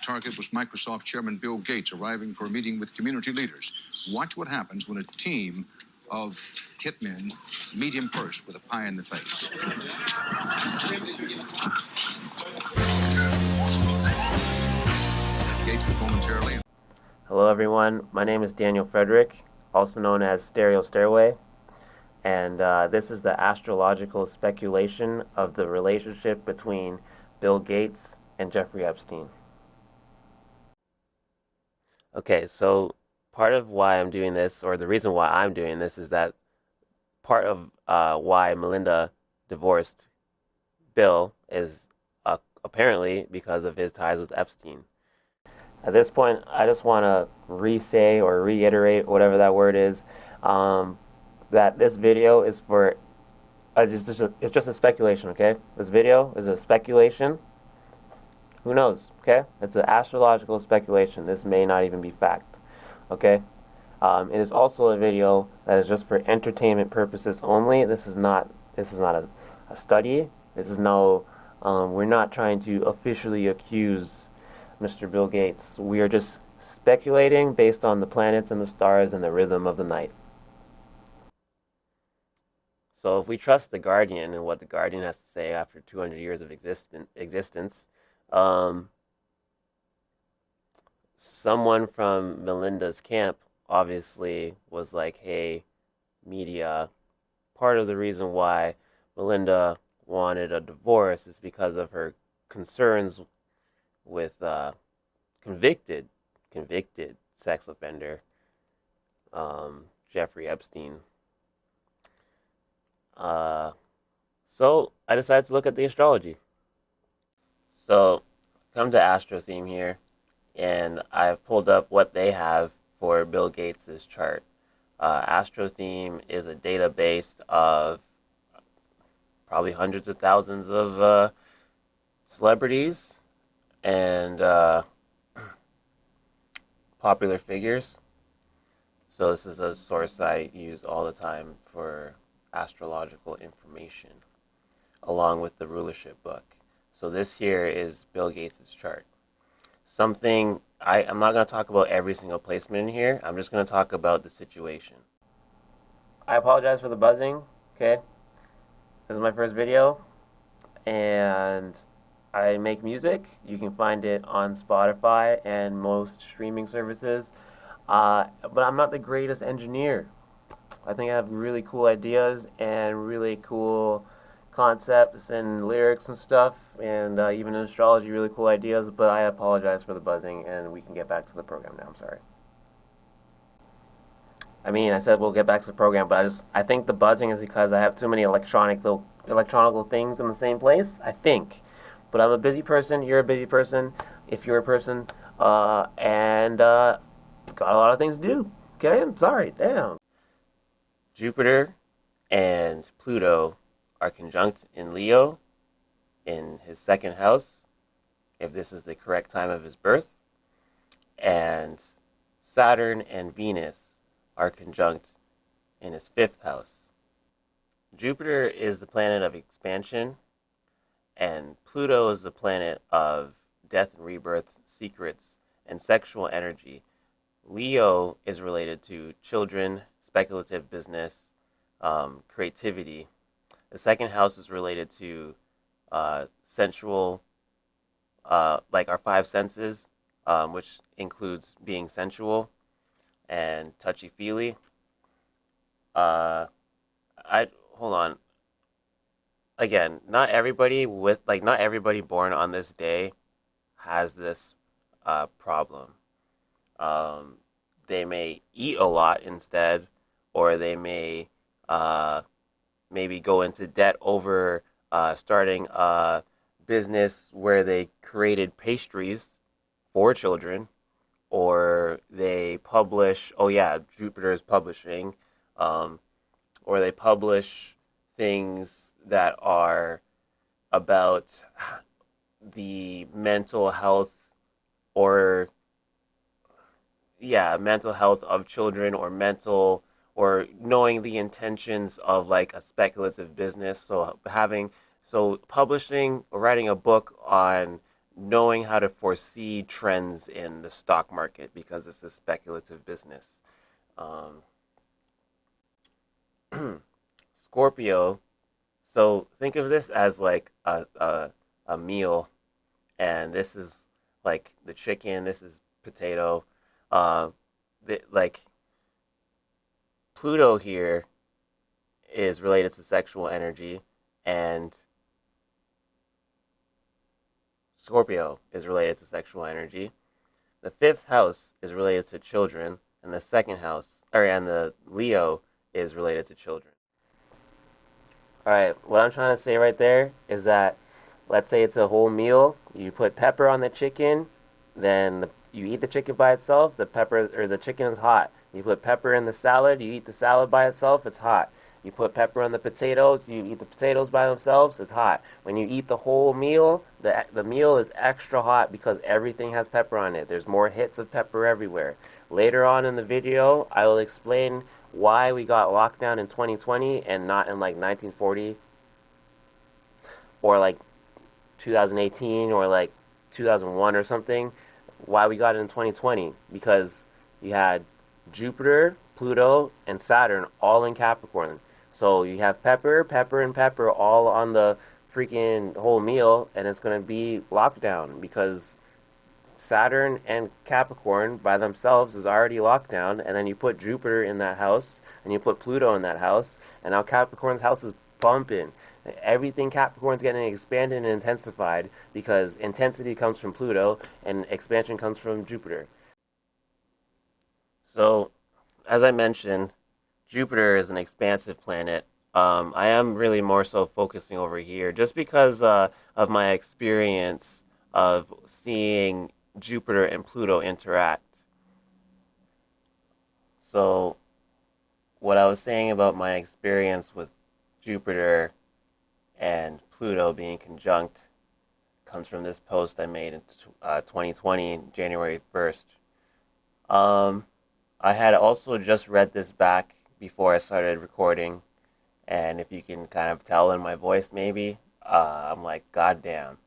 target was Microsoft Chairman Bill Gates arriving for a meeting with community leaders. Watch what happens when a team of hitmen meet him first with a pie in the face. Gates was momentarily... Hello everyone, my name is Daniel Frederick, also known as Stereo Stairway, and this is the astrological speculation of the relationship between Bill Gates and Jeffrey Epstein. Okay, so part of why I'm doing this, or the reason why I'm doing this, is that part of why Melinda divorced Bill is apparently because of his ties with Epstein. At this point, I just want to re-say or reiterate, whatever that word is, that this video is for, it's just a speculation, okay? This video is a speculation. Who knows, okay? It's an astrological speculation. This may not even be fact, okay? It is also a video that is just for entertainment purposes only. This is not a study. This is no, we're not trying to officially accuse Mr. Bill Gates. We are just speculating based on the planets and the stars and the rhythm of the night. So if we trust The Guardian and what The Guardian has to say after 200 years of existence, someone from Melinda's camp obviously was like, hey, media, part of the reason why Melinda wanted a divorce is because of her concerns with convicted sex offender Jeffrey Epstein. So I decided to look at the astrology. So come to Astro Theme here, and I've pulled up what they have for Bill Gates' chart. Astro Theme is a database of probably hundreds of thousands of celebrities and popular figures. So this is a source I use all the time for astrological information, along with the rulership book. So this here is Bill Gates' chart. I'm not going to talk about every single placement in here. I'm just going to talk about the situation. I apologize for the buzzing, okay? This is my first video, and I make music. You can find it on Spotify and most streaming services. But I'm not the greatest engineer. I think I have really cool ideas and really cool concepts and lyrics and stuff, and even in astrology, really cool ideas, but I apologize for the buzzing, and we can get back to the program now. I'm sorry. I mean, I said we'll get back to the program, but I think the buzzing is because I have too many electronical things in the same place, I think. But I'm a busy person, you're a busy person, if you're a person, and got a lot of things to do. Okay, I'm sorry, damn. Jupiter and Pluto are conjunct in Leo in his second house, if this is the correct time of his birth, and Saturn and Venus are conjunct in his fifth house. Jupiter is the planet of expansion, and Pluto is the planet of death and rebirth, secrets, and sexual energy. Leo is related to children, speculative business, creativity. The second house is related to sensual, like our five senses, which includes being sensual and touchy-feely. Hold on. Again, not everybody born on this day has this problem. They may eat a lot instead, or they may maybe go into debt over starting a business where they created pastries for children, or they publish, Jupiter is publishing, or they publish things that are about the mental health of children, or knowing the intentions of like a speculative business. So publishing or writing a book on knowing how to foresee trends in the stock market because it's a speculative business. Um, Scorpio. So think of this as like a meal, and this is like the chicken. This is potato. Uh, like Pluto here is related to sexual energy, and Scorpio is related to sexual energy. The fifth house is related to children, and the second house, and the Leo is related to children. All right, what I'm trying to say right there is that, let's say it's a whole meal. You put pepper on the chicken, then you eat the chicken by itself. The pepper or the chicken is hot. You put pepper in the salad. You eat the salad by itself. It's hot. You put pepper on the potatoes. You eat the potatoes by themselves. It's hot. When you eat the whole meal, the meal is extra hot because everything has pepper on it. There's more hits of pepper everywhere. Later on in the video, I will explain why we got locked down in 2020 and not in like 1940 or like 2018 or like 2001 or something. Why we got it in 2020? Because you had Jupiter, Pluto, and Saturn all in Capricorn. So you have pepper, pepper, and pepper all on the freaking whole meal, and it's going to be locked down because Saturn and Capricorn by themselves is already locked down, and then you put Jupiter in that house, and you put Pluto in that house, and now Capricorn's house is bumping. Everything Capricorn's getting expanded and intensified because intensity comes from Pluto and expansion comes from Jupiter. So, as I mentioned, Jupiter is an expansive planet. I am really more so focusing over here just because of my experience of seeing Jupiter and Pluto interact. So, what I was saying about my experience with Jupiter and Pluto being conjunct comes from this post I made in 2020, January 1st. I had also just read this back before I started recording, and if you can kind of tell in my voice, maybe, I'm like, God damn.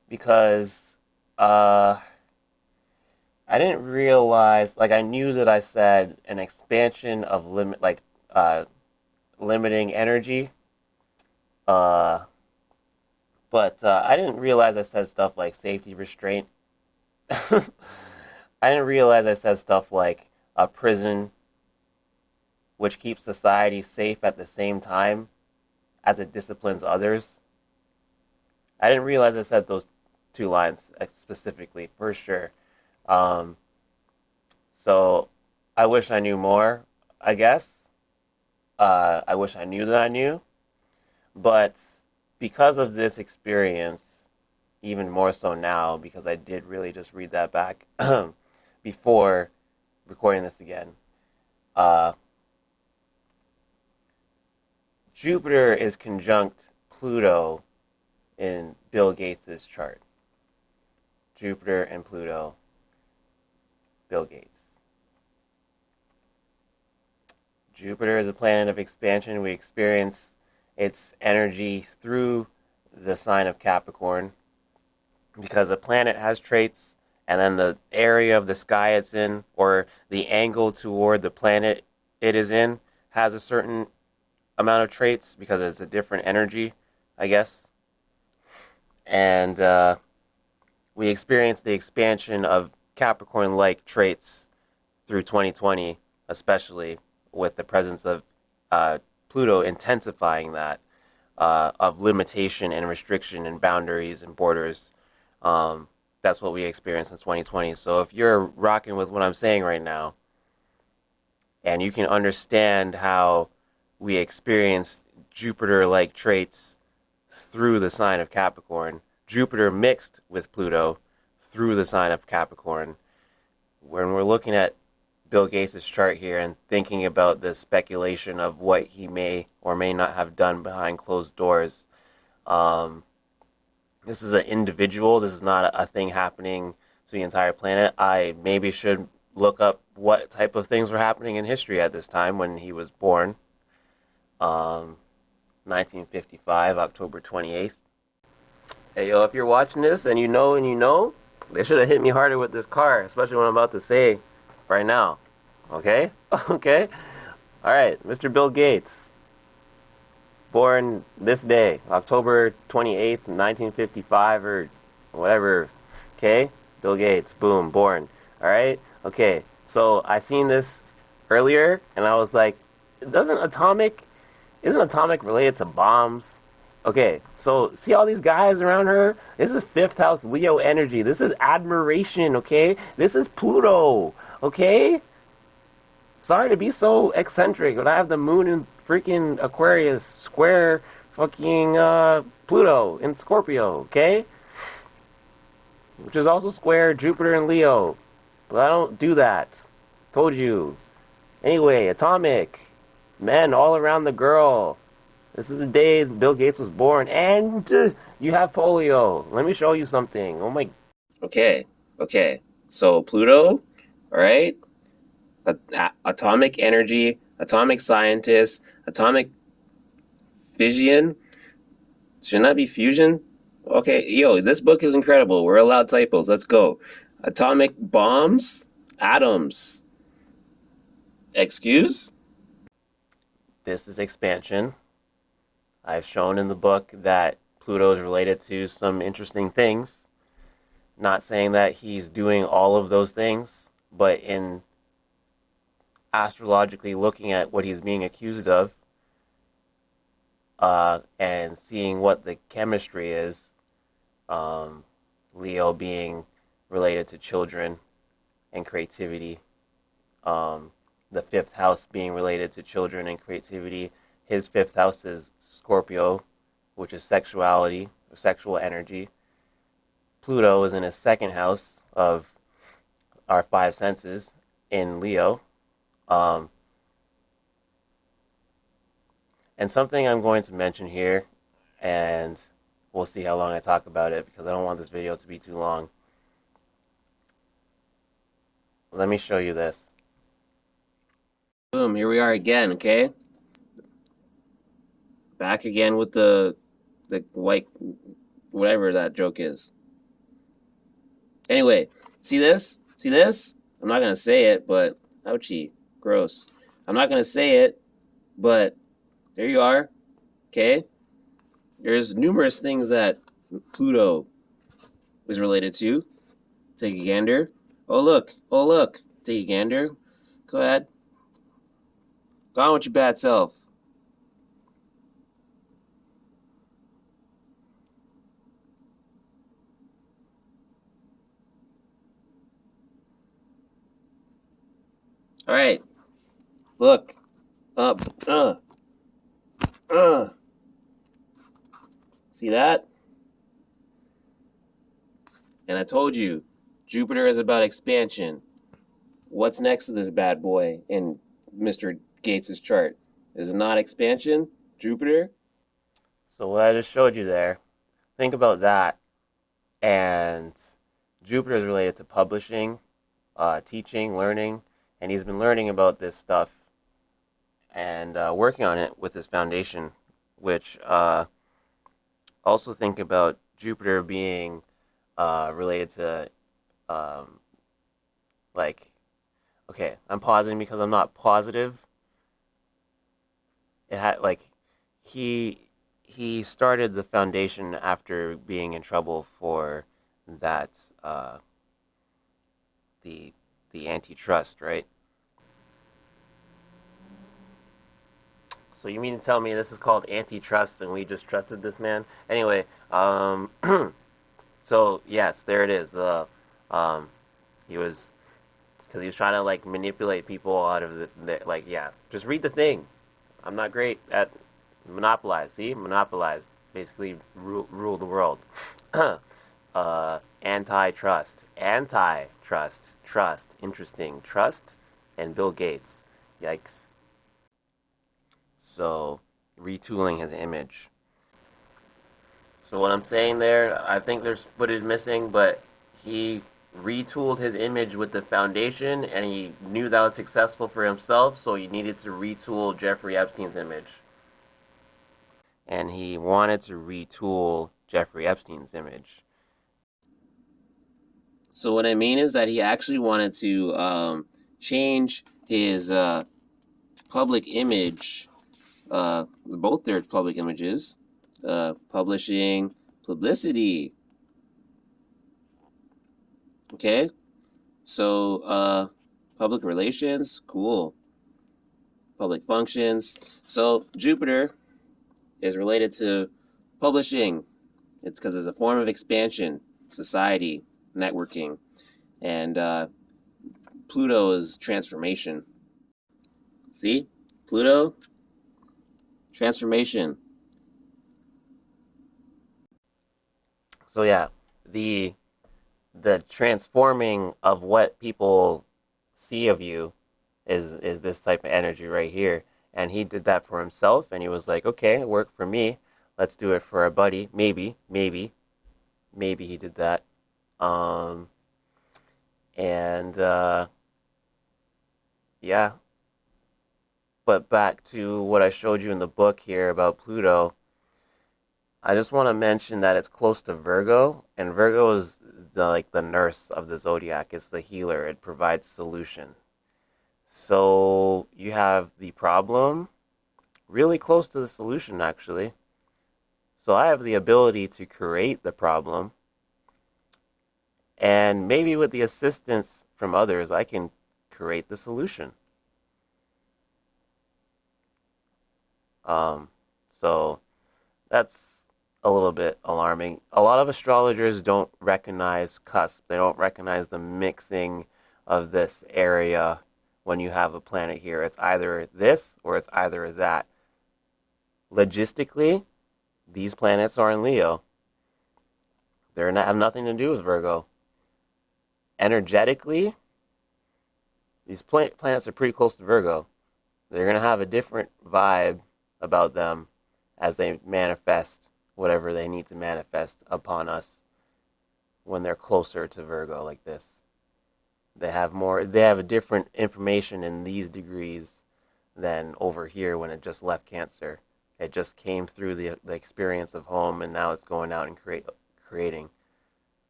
Because I didn't realize, like, I knew that I said an expansion of limiting energy, uh, but I didn't realize I said stuff like safety restraint. I didn't realize I said stuff like a prison which keeps society safe at the same time as it disciplines others. I didn't realize I said those two lines specifically, for sure. Um, so I wish I knew more, I guess. I wish I knew that I knew. But because of this experience, even more so now, because I did really just read that back before recording this again, Jupiter is conjunct Pluto in Bill Gates' chart. Jupiter and Pluto, Bill Gates. Jupiter is a planet of expansion. We experience its energy through the sign of Capricorn because a planet has traits, and then the area of the sky it's in, or the angle toward the planet it is in, has a certain amount of traits because it's a different energy, I guess. And we experienced the expansion of Capricorn-like traits through 2020, especially with the presence of Pluto intensifying that, of limitation and restriction and boundaries and borders. That's what we experienced in 2020. So if you're rocking with what I'm saying right now, and you can understand how we experienced Jupiter-like traits through the sign of Capricorn, Jupiter mixed with Pluto through the sign of Capricorn. When we're looking at Bill Gates' chart here and thinking about the speculation of what he may or may not have done behind closed doors, this is an individual. This is not a thing happening to the entire planet. I maybe should look up what type of things were happening in history at this time when he was born. 1955, October 28th. Hey, yo, if you're watching this and you know, they should have hit me harder with this car, especially what I'm about to say right now. Okay? Okay? Alright, Mr. Bill Gates, born this day, October 28th, 1955, or whatever. Okay? Bill Gates, boom, born. Alright? Okay, so I seen this earlier, and I was like, isn't atomic related to bombs? Okay, so see all these guys around her? This is fifth house Leo energy. This is admiration, okay? This is Pluto, okay? Sorry to be so eccentric, but I have the moon in freaking Aquarius square fucking Pluto in Scorpio, okay? Which is also square Jupiter in Leo. But I don't do that. Told you. Anyway, atomic. Men all around the girl. This is the day Bill Gates was born, and you have polio. Let me show you something. Oh my. Okay, okay. So Pluto, all right? Atomic energy, atomic scientist, atomic fission. Shouldn't that be fusion? Okay, yo, this book is incredible. We're allowed typos. Let's go. Atomic bombs, atoms. Excuse? This is expansion. I've shown in the book that Pluto is related to some interesting things. Not saying that he's doing all of those things, but in astrologically looking at what he's being accused of, and seeing what the chemistry is, Leo being related to children and creativity, the fifth house being related to children and creativity. His fifth house is Scorpio, which is sexuality, sexual energy. Pluto is in his second house of our five senses in Leo. And something I'm going to mention here, and we'll see how long I talk about it because I don't want this video to be too long. Let me show you this. Boom, here we are again, okay? Back again with the white, whatever that joke is. Anyway, see this? See this? I'm not going to say it, but ouchie, gross. I'm not going to say it, but there you are, okay? There's numerous things that Pluto is related to. Take a gander. Oh, look. Oh, look. Take a gander. Go ahead. Go on with your bad self. All right. Look. Up. See that? And I told you, Jupiter is about expansion. What's next to this bad boy in Mr. Gates' chart? Is it not expansion? Jupiter? So what I just showed you there, think about that. And Jupiter is related to publishing, teaching, learning, and he's been learning about this stuff and working on it with his foundation, which also think about Jupiter being related to like, okay, I'm pausing because I'm not positive. It had like he started the foundation after being in trouble for that the antitrust, right? So you mean to tell me this is called antitrust and we just trusted this man? Anyway, so yes, there it is. He was because he was trying to like manipulate people out of the like yeah. Just read the thing. I'm not great at monopolize. See, monopolize. Basically, rule the world. Antitrust, antitrust, trust. Interesting. Trust and Bill Gates. Yikes. So retooling his image. So what I'm saying there, I think there's footage missing, but he retooled his image with the foundation, and he knew that was successful for himself, so he needed to retool Jeffrey Epstein's image. And he wanted to retool Jeffrey Epstein's image. So what I mean is that he actually wanted to change his public image, both their public images, publishing, publicity. Okay, so public relations, cool. Public functions. So Jupiter is related to publishing. It's because it's a form of expansion, society, networking, and Pluto is transformation. See? Pluto, transformation. So yeah, the transforming of what people see of you is this type of energy right here. And he did that for himself, and he was like, okay, it worked for me. Let's do it for our buddy. Maybe he did that. Yeah. But back to what I showed you in the book here about Pluto, I just want to mention that it's close to Virgo, and Virgo is the nurse of the zodiac. It's the healer. It provides solution. So you have the problem really close to the solution, actually. So I have the ability to create the problem, and maybe with the assistance from others, I can create the solution. So that's a little bit alarming. A lot of astrologers don't recognize cusp. They don't recognize the mixing of this area when you have a planet here. It's either this or it's either that. Logistically, these planets are in Leo. They have nothing to do with Virgo. Energetically, these planets are pretty close to Virgo. They're going to have a different vibe about them as they manifest whatever they need to manifest upon us when they're closer to Virgo like this. They have a different information in these degrees than over here when it just left Cancer. It just came through the experience of home, and now it's going out and creating.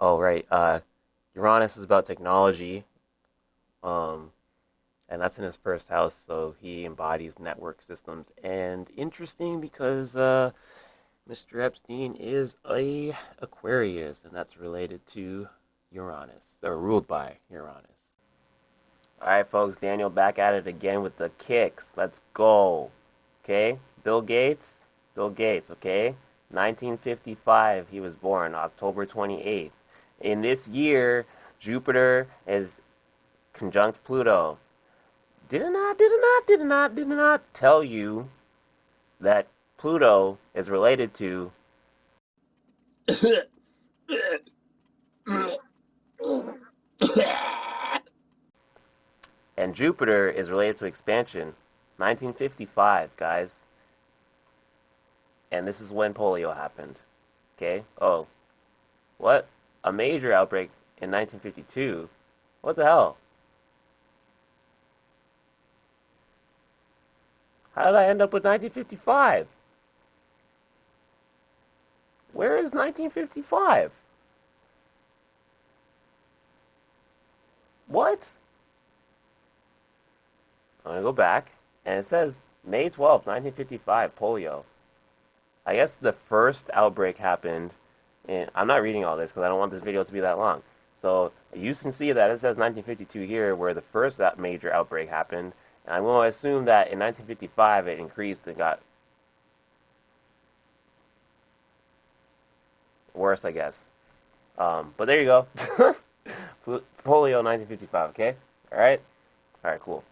Oh, right. Uranus is about technology. And that's in his first house, so he embodies network systems. And interesting because Mr. Epstein is a Aquarius, and that's related to Uranus, or ruled by Uranus. All right, folks, Daniel back at it again with the kicks. Let's go. Okay, Bill Gates, okay? 1955, he was born, October 28th. In this year, Jupiter is conjunct Pluto. Did I not tell you that Pluto is related to and Jupiter is related to expansion? 1955, guys. And this is when polio happened. Okay? Oh. What? A major outbreak in 1952? What the hell? How did I end up with 1955? Where is 1955? What? I'm going to go back, and it says May 12th, 1955, polio. I guess the first outbreak happened in... I'm not reading all this because I don't want this video to be that long. So you can see that it says 1952 here where the first major outbreak happened. And I'm going to assume that in 1955 it increased and got worse, I guess. But there you go. Polio 1955, okay? Alright? Alright, cool.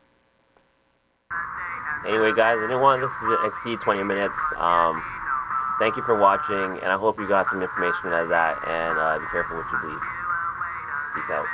Anyway, guys, I didn't want this to exceed 20 minutes. Thank you for watching, and I hope you got some information out of that, and be careful what you believe. Peace out.